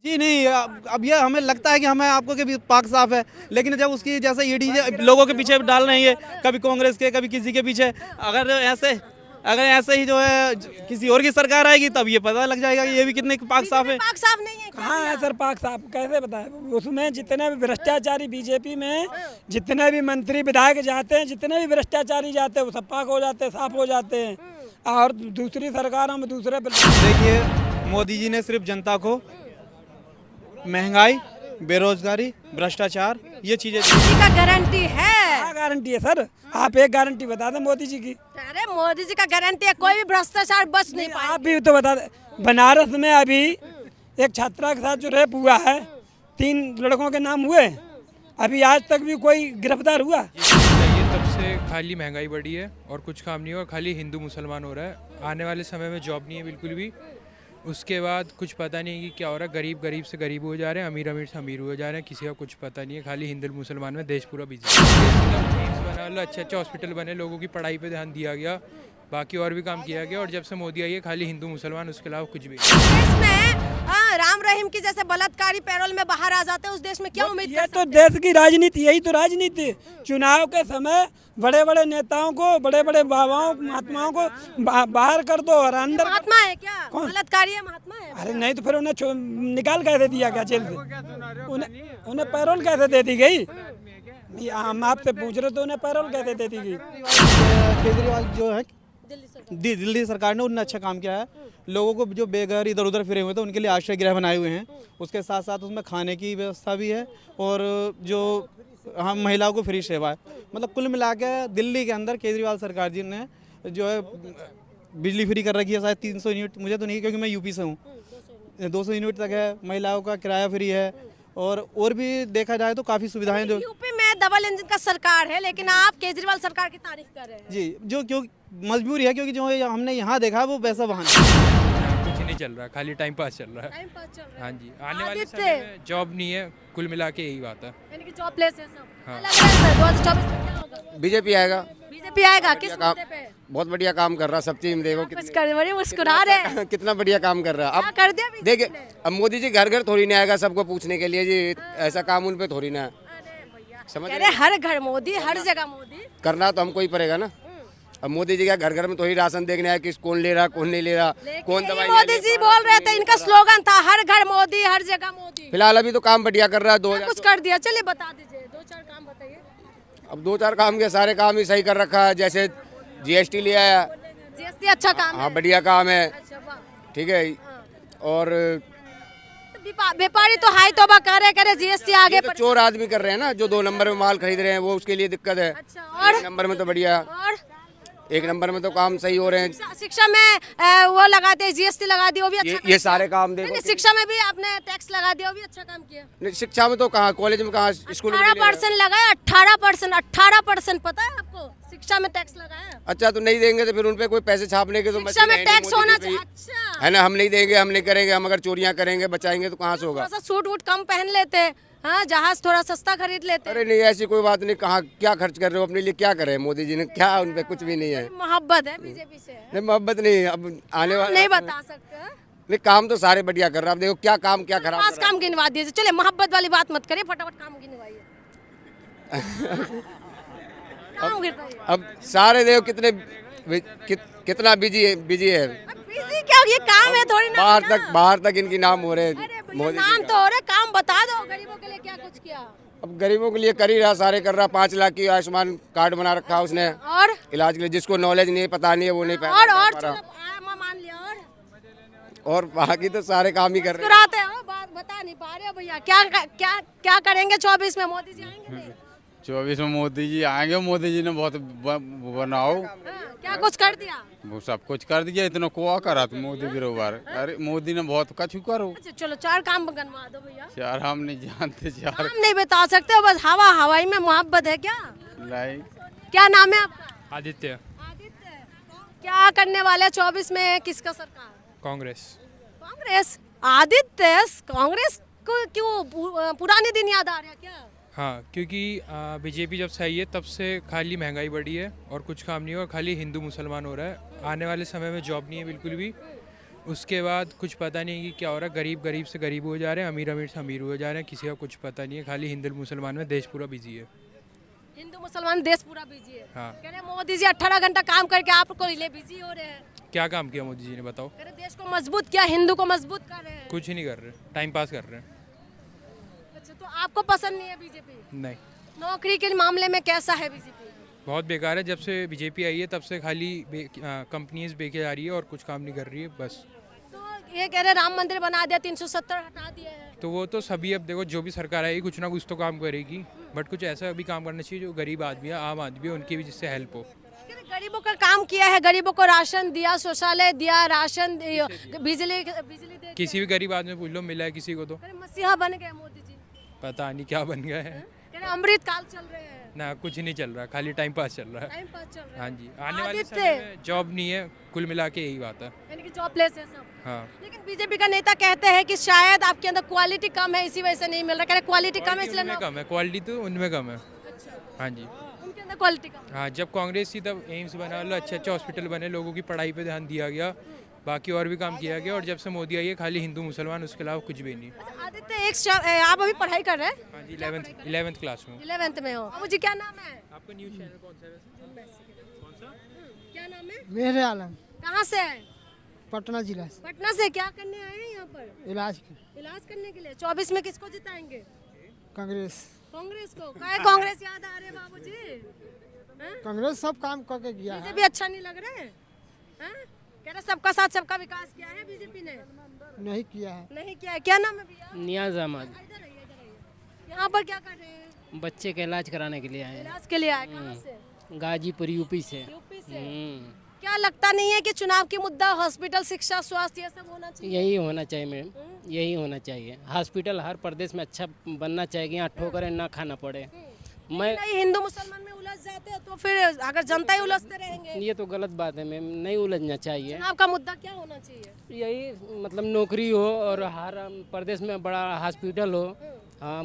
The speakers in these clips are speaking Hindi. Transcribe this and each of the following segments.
जी नहीं, अब ये हमें लगता है कि हमें आपको कि पाक साफ है, लेकिन जब उसकी जैसे ईडी लोगों के पीछे डाल रही है, कभी कांग्रेस के कभी किसी के पीछे, अगर ऐसे ही जो है किसी और की सरकार आएगी तब ये पता लग जाएगा कि ये भी कितने पाक साफ है। पाक साफ नहीं है, कहाँ है सर पाक साफ, कैसे बताएं? उसमें जितने भी भ्रष्टाचारी बीजेपी में जितने भी मंत्री विधायक जाते हैं, जितने भी भ्रष्टाचारी जाते हैं वो सब पाक हो जाते हैं, साफ हो जाते हैं। और दूसरी सरकारों में दूसरे देखिए, मोदी जी ने सिर्फ जनता को महंगाई, बेरोजगारी, भ्रष्टाचार ये चीजें का गारंटी है। क्या गारंटी है सर? आप एक गारंटी बता दें मोदी जी की। अरे मोदी जी का गारंटी है, कोई भी भ्रष्टाचार बच नहीं पाएगा। आप भी तो बता दें। बनारस में अभी एक छात्रा के साथ जो रेप हुआ है, 3 लड़कों के नाम हुए, अभी आज तक भी कोई गिरफ्तार हुआ? ये तब से खाली महंगाई बढ़ी है और कुछ काम नहीं हुआ, खाली हिंदू मुसलमान हो रहा है। आने वाले समय में जॉब नहीं है बिल्कुल भी। उसके बाद कुछ पता नहीं है कि क्या हो रहा है, गरीब गरीब से गरीब हो जा रहे हैं, अमीर अमीर से अमीर हो जा रहे हैं, किसी का कुछ पता नहीं है। खाली हिंदू मुसलमान में देश पूरा बिजी बना लो, अच्छे अच्छे हॉस्पिटल बने, लोगों की पढ़ाई पे ध्यान दिया गया, बाकी और भी काम किया गया। और जब से मोदी आई है खाली हिंदू मुसलमान, उसके अलावा कुछ भी नहीं। राम रहीम की जैसे बलात्कारी पैरोल में बाहर आ जाते हैं, उस देश में क्या उम्मीद कर ये सकते तो देश की राजनीति, यही तो राजनीति। चुनाव के समय बड़े बड़े नेताओं को, बड़े बड़े बाबाओं महात्माओं को बाहर कर दो और अंदर। महात्मा है क्या? बलात्कारी है, महात्मा है? अरे नहीं तो फिर उन्हें निकाल कैसे दिया गया जेल से? उन्हें पैरोल कैसे दे दी गई? हम आपसे पूछ रहे तो उन्हें पैरोल कैसे दे दी गई? केजरीवाल जो है दिल्ली सरकार ने उन्होंने अच्छा काम किया है। लोगों को जो बेघर इधर उधर फिरे हुए थे उनके लिए आश्रय गृह बनाए हुए हैं। उसके साथ साथ उसमें खाने की व्यवस्था भी है और जो हम महिलाओं को फ्री सेवा है। मतलब कुल मिला के दिल्ली के अंदर केजरीवाल सरकार जी ने जो है बिजली फ्री कर रखी है, शायद 300 यूनिट, मुझे तो नहीं क्योंकि मैं यूपी से हूँ, 200 यूनिट तक है। महिलाओं का किराया फ्री है और भी देखा जाए तो काफ़ी सुविधाएं जो यूपी में डबल इंजन का सरकार है, लेकिन आप केजरीवाल सरकार की तारीफ कर रहे हैं। जी, जो क्यों मजबूरी है, क्योंकि जो हमने यहाँ देखा वो वैसा वहाँ कुछ नहीं चल रहा, खाली टाइम पास चल रहा है। टाइम पास चल रहा है। हाँ जी, आने वाले समय में जॉब नहीं है, कुल मिला के यही बात है। यानी कि जॉबलेस है सब। हाँ। लग रहा है 2024 में क्या होगा? बीजेपी आएगा। बीजेपी आएगा, किस मुद्दे पे? बहुत बढ़िया काम कर रहा, सब चीज में देखो कुछ कर बड़े मुस्कुरा रहे हैं। कितना बढ़िया काम कर रहा। क्या अब कर दिया बीजेपी देखिए, ने? अब मोदी जी घर घर थोड़ी नहीं आएगा सबको पूछने के लिए जी, ऐसा काम उन पे थोड़ी ना है। समझ कह रहे हर घर मोदी, हर जगह मोदी। करना तो हमको ही पड़ेगा ना। अब मोदी जी का घर घर में थोड़ी राशन देखने आया कि कौन ले रहा कौन नहीं ले रहा, कौन दवाई मोदी जी बोल रहे थे, इनका स्लोगन था हर घर मोदी, हर जगह मोदी। फिलहाल अभी तो काम बढ़िया कर रहा है। कुछ कर दिया, चलिए बता दीजिए, 2-4 काम बताइए। अब 2-4 काम के सारे काम ही सही कर रखा है। जैसे GST ले आया, जीएसटी अच्छा काम हाँ है। बढ़िया काम है, अच्छा, वाह। ठीक है। और तो व्यापारी तो हाई तौबा करे जीएसटी आगे तो चोर आदमी कर रहे हैं ना, जो 2 नंबर में माल खरीद रहे हैं, वो उसके लिए दिक्कत है। अच्छा, और 1 नंबर में तो बढ़िया, और 1 नंबर में तो काम सही हो रहे हैं। शिक्षा में वो लगाते हैं, जीएसटी लगा दिया, वो भी अच्छा ये सारे काम देखो। नहीं, शिक्षा में भी आपने टैक्स लगा दिया, वो भी अच्छा काम किया। नहीं, शिक्षा में तो कहाँ, कॉलेज में कहाँ, स्कूल में 18% लगाया, 18% पता है आपको? शिक्षा में टैक्स लगाया। अच्छा, तो नहीं देंगे तो फिर उन पे कोई पैसे छापने के तो शिक्षा में मशीन है नहीं टैक्स मोदी होना जी पे ही। अच्छा, है ना, हम नहीं देंगे, हम नहीं करेंगे। हम अगर चोरियां करेंगे बचाएंगे तो कहाँ से होगा? थोड़ा सा सूट वूट कम पहन लेते, हाँ, जहाज थोड़ा सस्ता खरीद लेते। अरे नहीं, ऐसी कोई बात नहीं। कहाँ क्या खर्च कर रहे हो अपने लिए? क्या करे मोदी जी ने, क्या उन पे कुछ भी नहीं है। मोहब्बत है बीजेपी से। नहीं, मोहब्बत नहीं। अब आने वाले नहीं बता सकते हैं। नहीं, काम तो सारे बढ़िया कर रहा है। अब देखो क्या काम क्या खराब 5 काम गिनवा दीजिए। चलिए, मोहब्बत वाली बात मत करिए, फटाफट काम गिनवाइए। काम गिनवाइए। अब सारे देखो कितना बिजी है। बिजी क्या, ये काम है थोड़ी ना। बाहर तक इनकी नाम हो रहे अरे हैं भैया, मोदी नाम जी तो हो रहे, काम बता दो गरीबों के लिए क्या कुछ किया। अब गरीबों के लिए कर ही रहा, सारे कर रहा। 5 लाख की आयुष्मान कार्ड बना रखा है उसने और इलाज के लिए। जिसको नॉलेज नहीं है, पता नहीं है, वो नहीं और पा रहा। चलो, मान लिया। और बाकी तो सारे काम ही कर रहे हैं। मुस्कुराते हो, बात बता नहीं पा रहे हो भैया। क्या करेंगे 24 में? मोदी जी आएंगे नहीं? 24 में मोदी जी आएंगे। मोदी जी ने बहुत बनाओ, हाँ, क्या कुछ कर दिया? वो सब कुछ कर दिया। इतना कुआ करा तो मोदी बरोबर। अरे मोदी ने बहुत कछु करो। अच्छा, चलो 4 काम गनवा दो भैया। 4 हम नहीं जानते। 4 नाम नहीं बता सकते हो, बस हवाई में मोहब्बत है क्या? नहीं। क्या नाम है आपका? आदित्य। आदित्य। क्या करने वाले 24 में? किसका सरकार? कांग्रेस। कांग्रेस। आदित्य, कांग्रेस को क्यों पुराने दिन याद आ रहे हैं क्या? हाँ, क्योंकि बीजेपी जब से आई है तब से खाली महंगाई बढ़ी है और कुछ काम नहीं हुआ, खाली हिंदू मुसलमान हो रहा है। आने वाले समय में जॉब नहीं है बिल्कुल भी। उसके बाद कुछ पता नहीं कि क्या हो रहा है, गरीब गरीब से गरीब हो जा रहे हैं, अमीर अमीर से अमीर हो जा रहे हैं, किसी का कुछ पता नहीं है। खाली हिंदू मुसलमान में देश पूरा बिजी है। हिंदू मुसलमान देश पूरा बिजी है। हाँ। कह रहे मोदी जी 18 घंटा काम करके आपको लिए बिजी हो रहे हैं। क्या काम किया मोदी जी ने बताओ? कह रहे देश को मजबूत किया, हिंदू को मजबूत कर रहे हैं। कुछ नहीं कर रहे, टाइम पास कर रहे हैं। अच्छा, तो आपको पसंद नहीं है बीजेपी? नहीं, नौकरी के मामले में कैसा है बीजेपी? बहुत बेकार है। जब से बीजेपी आई है तब से खाली कंपनीज बेचे जा रही है और कुछ काम नहीं कर रही है बस। तो ये कह रहे राम मंदिर बना दिया, 370 हटा दिए हैं। तो वो तो सभी, अब देखो जो भी सरकार आएगी कुछ ना कुछ तो काम करेगी, बट कुछ ऐसा भी काम करना चाहिए जो गरीब आदमी है, आम आदमी है, उनकी भी जिससे हेल्प हो। कह रहे गरीबों का काम किया है, गरीबों को राशन दिया, शौचालय दिया, राशन बिजली दे। किसी भी गरीब आदमी पूछ लो, मिला है किसी को? तो कह रहे मसीहा बन गए मोदी जी। पता नहीं क्या बन गया है। कह रहे अमृत काल चल रहे हैं। ना, कुछ नहीं चल रहा, खाली टाइम पास चल रहा है। टाइम पास चल रहा है। हाँ जी, आने वाले आदित्य। समय में जॉब नहीं है, कुल मिला के यही बात है। यानी कि जॉबलेस है सब। हाँ। लेकिन बीजेपी का नेता कहते हैं कि शायद आपके अंदर क्वालिटी कम है, इसी वजह से नहीं मिल रहा। कह रहे क्वालिटी कम है इसलिए उनमें कम है, क्वालिटी तो उनमें कम है। हाँ जी, उनके अंदर क्वालिटी कम। हाँ, जब कांग्रेस थी तब एम्स बना लो, अच्छे अच्छे हॉस्पिटल बने, लोगों की पढ़ाई पे ध्यान दिया गया, बाकी और भी काम किया गया। और जब से मोदी आई है खाली हिंदू मुसलमान, उसके अलावा कुछ भी नहीं। अच्छा, आदित्य आप अभी पढ़ाई कर रहे हैं? हाँ जी, 11th क्लास में। 11th में हो। मुझे क्या नाम है? आपका न्यूज़ चैनल कौन सा है? कौन सा? क्या नाम है? मेरे आलम कहाँ से है? पटना जिला से पटना से। क्या करने आए हैं यहाँ पर? इलाज इलाज करने के लिए। 24 में किसको जिताएंगे? कांग्रेस कांग्रेस को। काय कांग्रेस याद आ रहे हैं बाबूजी? कांग्रेस सब काम करके गया है। बीजेपी अच्छा नहीं लग रहे हैं? कह रहे सबका साथ सबका विकास किया है बीजेपी ने? नहीं किया है। नहीं किया है। क्या नाम है भैया? नियाज अहमद। इधर आइए, इधर आइए। यहाँ पर क्या कर रहे हैं? बच्चे का इलाज कराने के लिए आए हैं। इलाज के लिए आए। कहाँ से? गाजीपुर यूपी से। यूपी से। क्या लगता नहीं है कि चुनाव की मुद्दा हॉस्पिटल, शिक्षा, स्वास्थ्य ये सब होना चाहिए? यही होना चाहिए मैम, यही होना चाहिए। हॉस्पिटल हर प्रदेश में अच्छा बनना चाहिए, यहाँ ठोकरें ना खाना पड़े। मैं नहीं, हिंदू मुसलमान में उलझ जाते हैं तो फिर अगर जनता ही उलझते रहेंगे। ये तो गलत बात है मैम, नहीं उलझना चाहिए। चुनाव का मुद्दा क्या होना चाहिए? यही मतलब नौकरी हो और हर प्रदेश में बड़ा हॉस्पिटल हो,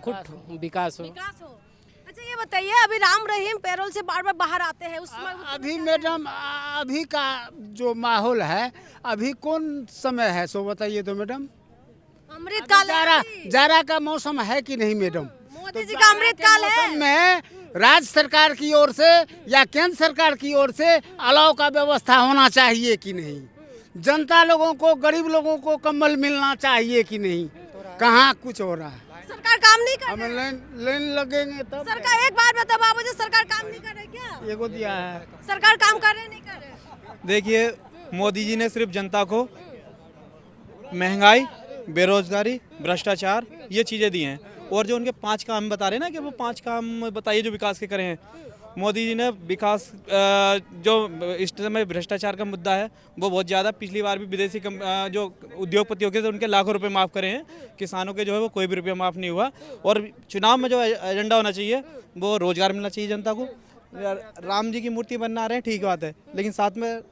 खुद विकास हो। विकास हो। अच्छा, ये बताइए, अभी राम रहीम पैरोल से बार बार बाहर आते हैं, उसमें अभी मैडम अभी का जो माहौल है, अभी कौन समय है सो बताइए तो मैडम। अमृत काल है। जाड़ा का मौसम है कि नहीं मैडम? मोदी जी का अमृत काल है। में राज्य सरकार की ओर से या केंद्र सरकार की ओर से अलाव का व्यवस्था होना चाहिए कि नहीं? जनता लोगों को, गरीब लोगों को कंबल मिलना चाहिए कि नहीं? कहाँ कुछ हो रहा है? सरकार काम नहीं कर हमें रही। लाइन लगेंगे तब। सरकार, एक बात बताओ बाबूजी, सरकार काम नहीं कर रही क्या? एगो दिया है। सरकार काम कर रहे नहीं कर रहे? देखिए, मोदी जी ने सिर्फ जनता को महंगाई, बेरोजगारी, भ्रष्टाचार ये चीज़ें दी हैं। और जो उनके 5 काम बता रहे हैं ना कि वो 5 काम बताइए जो विकास के करे हैं। मोदी जी ने विकास, जो इस समय भ्रष्टाचार का मुद्दा है वो बहुत ज़्यादा, पिछली बार भी विदेशी जो उद्योगपतियों के थे उनके लाखों रुपए माफ़ करे हैं, किसानों के जो है वो कोई भी रुपया माफ़ नहीं हुआ। और चुनाव में जो एजेंडा होना चाहिए वो रोज़गार मिलना चाहिए जनता को। राम जी की मूर्ति बना रहे हैं, ठीक बात है, लेकिन साथ में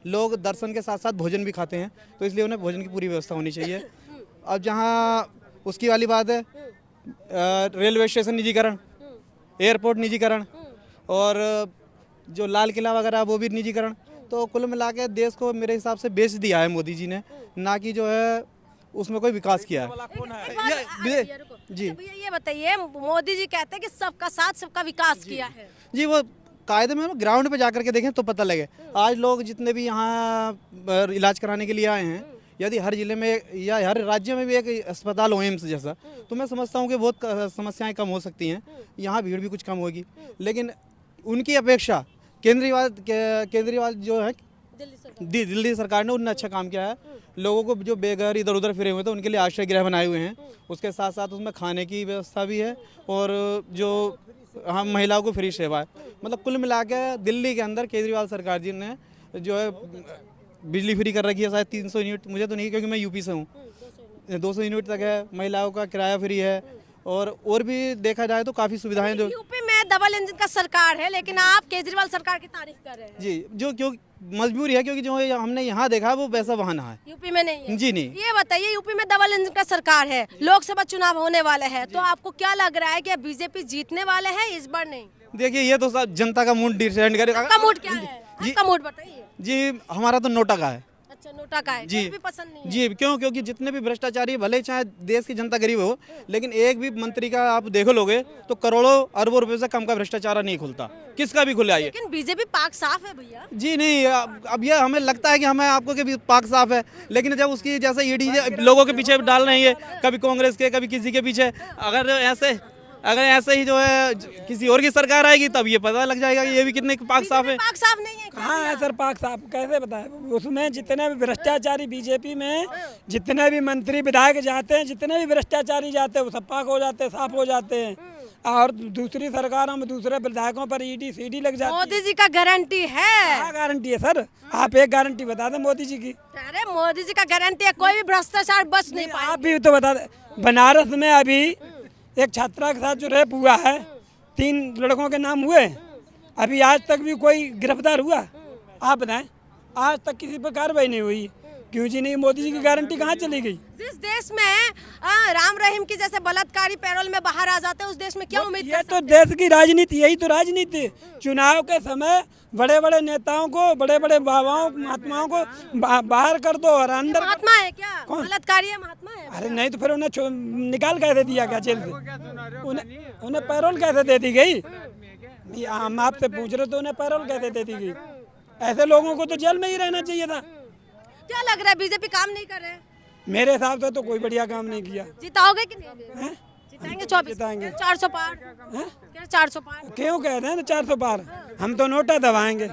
लोग दर्शन के साथ साथ भोजन भी खाते हैं, तो इसलिए उन्हें भोजन की पूरी व्यवस्था होनी चाहिए। अब जहाँ उसकी वाली बात है, रेलवे स्टेशन निजीकरण, एयरपोर्ट निजीकरण और जो लाल किला वगैरह वो भी निजीकरण, तो कुल मिला के देश को मेरे हिसाब से बेच दिया है मोदी जी ने, ना कि जो है उसमें कोई विकास किया है। जी भैया, ये बताइए, मोदी जी कहते हैं कि सबका साथ सबका विकास किया है। जी, वो कायदे में ग्राउंड पे जाकर के देखें तो पता लगे। आज लोग जितने भी यहाँ इलाज कराने के लिए आए हैं, यदि हर जिले में या हर राज्य में भी एक अस्पताल हो एम्स जैसा, तो मैं समझता हूँ कि बहुत समस्याएं कम हो सकती हैं, यहाँ भीड़ भी कुछ कम होगी। लेकिन उनकी अपेक्षा केंद्रीय जो है दिल्ली सरकार ने उन्होंने अच्छा काम किया है। लोगों को जो बेघर इधर उधर फिरे हुए थे उनके लिए आश्रय गृह बनाए हुए हैं, उसके साथ साथ उसमें खाने की व्यवस्था भी है और जो हम महिलाओं को फ्री सेवा है। मतलब कुल मिला के दिल्ली के अंदर केजरीवाल सरकार जी ने जो है बिजली फ्री कर रखी है, शायद 300 यूनिट, मुझे तो नहीं क्योंकि मैं यूपी से हूँ, 200 यूनिट तक है, महिलाओं का किराया फ्री है और भी देखा जाए तो काफ़ी सुविधाएं जो यूपी में डबल इंजन का सरकार है, लेकिन आप केजरीवाल सरकार की तारीफ कर रहे हैं। जी, जो क्यों मजबूरी है, क्योंकि जो हमने यहाँ देखा वो वैसा वहाँ ना है, यूपी में नहीं है। जी नहीं। ये बताइए, यूपी में डबल इंजन का सरकार है, लोकसभा चुनाव होने वाले हैं, तो आपको क्या लग रहा है कि बीजेपी जीतने वाले हैं इस बार? नहीं, देखिए ये तो सब जनता का मूड डिसाइड करे। आपका मूड क्या है? आपका मूड बताइए। जी, हमारा तो नोटा का है। अच्छा, अच्छा नोटा का है, जी कोई भी पसंद नहीं है। जी, क्यों? क्योंकि जितने भी भ्रष्टाचारी भले चाहे देश की जनता गरीब हो, लेकिन एक भी मंत्री का आप देखो लोगे तो करोड़ों अरबों रुपए से कम का भ्रष्टाचार नहीं खुलता, किसका भी खुले आइए। लेकिन बीजेपी पाक साफ है भैया। जी नहीं, अब ये हमें लगता है कि हमें आपको के भी पाक साफ है, लेकिन जब उसकी जैसे ईडी लोगों के पीछे डाल रही है, कभी कांग्रेस के कभी किसी के पीछे, अगर ऐसे ही जो है किसी और की सरकार आएगी तब ये पता लग जाएगा कि ये भी कितने पाक साफ है। पाक साफ नहीं है क्या कहाँ है सर पाक साहब, कैसे बताएं? उसमें जितने भी भ्रष्टाचारी बीजेपी में जितने भी मंत्री विधायक जाते हैं, जितने भी भ्रष्टाचारी जाते हैं वो सब पाक हो जाते हैं, साफ हो जाते हैं। और दूसरी सरकारों में दूसरे विधायकों पर ईडी सीडी लग जाती है। मोदी जी का गारंटी है। क्या गारंटी है सर? आप एक गारंटी बता दें मोदी जी की। अरे मोदी जी का गारंटी है, कोई भी भ्रष्टाचार बच नहीं पाएगा। आप भी तो बता दें, बनारस में अभी एक छात्रा के साथ जो रेप हुआ है, 3 लड़कों के नाम हुए, अभी आज तक भी कोई गिरफ्तार हुआ? आप बताएं, आज तक किसी पर कार्रवाई नहीं हुई। क्यों जी नहीं? मोदी जी की गारंटी कहाँ चली गई? जिस देश में राम रहीम की जैसे बलात्कारी पैरोल में बाहर आ जाते हैं, उस देश में क्या उम्मीद ये कर तो सकते हैं? देश की राजनीति, यही तो राजनीति। चुनाव के समय बड़े बड़े नेताओं को, बड़े बड़े बाबाओं महात्माओं को बाहर कर दो और अंदर। महात्मा है क्या? बलात्कारी है, महात्मा है? अरे नहीं तो फिर उन्हें निकाल कैसे दिया गया जेल से? उन्हें पैरोल कैसे दे दी गई? हम आपसे पूछ रहे तो उन्हें पैरोल कैसे दे दी गई? ऐसे लोगों को तो जेल में ही रहना चाहिए था। क्या लग रहा है बीजेपी काम नहीं कर रहे हैं? मेरे हिसाब से तो कोई बढ़िया काम नहीं किया। जिताओगे कि नहीं? जिताएंगे 24? जिताएंगे। 400 पार? 400 पार? क्यों कह रहे हैं 400 पार? हम तो नोटा दबाएंगे।